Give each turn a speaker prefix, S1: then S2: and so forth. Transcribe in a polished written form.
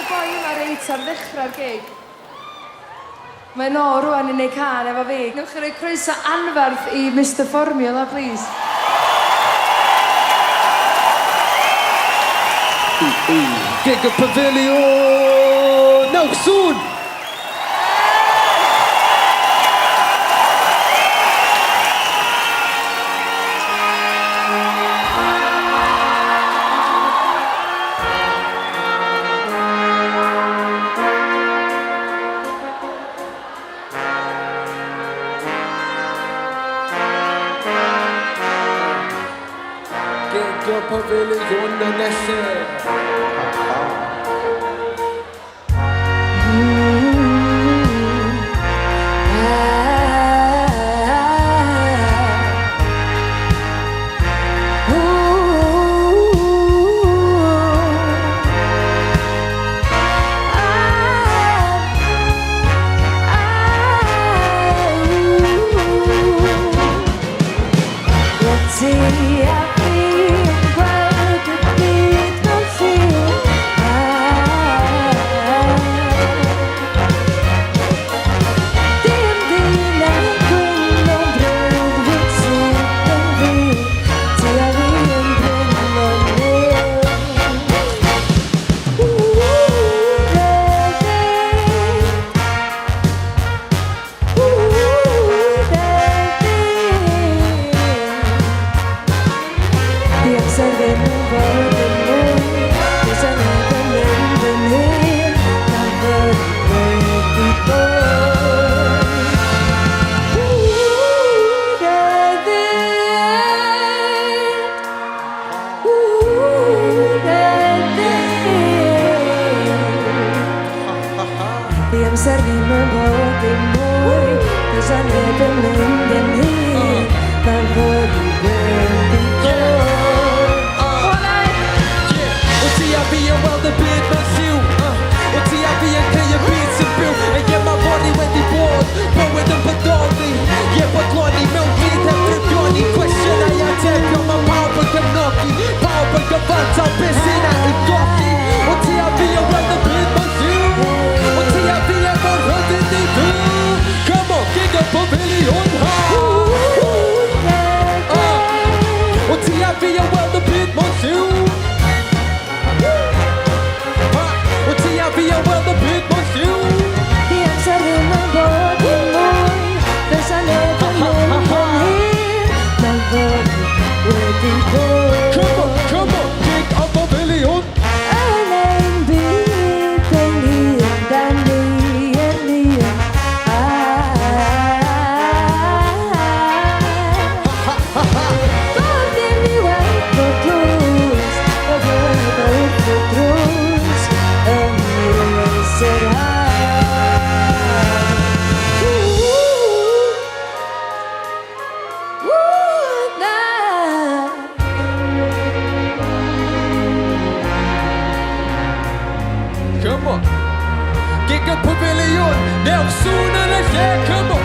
S1: y boi yma reit ar ddechrau'r gig. Mae'n o rwan i neud can efo fi. Newch chi roi croeso anferth i Mr Formula, please.
S2: Gig y Pavilion! Nawr sŵn! Gig y Pavilion yn nesaf.
S1: The amser ddim yn bod dim mwy Cos a neb yn mynd yn hyn Mae'n fod i wedi bod
S2: O ti a fi yn weld y byd mewn siw O ti a fi yn creu y byd sy'n byw A ie mae fori wedi bod Bywyd yn bodoli Ie bodloni mewn byd heb ryddioni Cwestiynau atebion mae pawb yn gefnogi Pawb yn gyfartal beth sy'n at i golli O ti a fi yn weld y byd mewn siw O ti a fi yn mor hyddyn ni dw Come on, gig y Pavilion O ti a fi yn weld y byd mewn siw O ti a fi yn weld y byd mewn siw
S1: The amser ddim yn bod dim mwy Cos a neb yn mynd yn hyn Mae'n fod i wedi bod
S2: Come on, gig y Pavilion
S1: Yn ein byd ein hun dan ni yn hun Bod dim i weld bod drws O fod bod drws Yn mis yr
S2: Come on, gig y Pavilion Nawr sŵn yn y lle, come on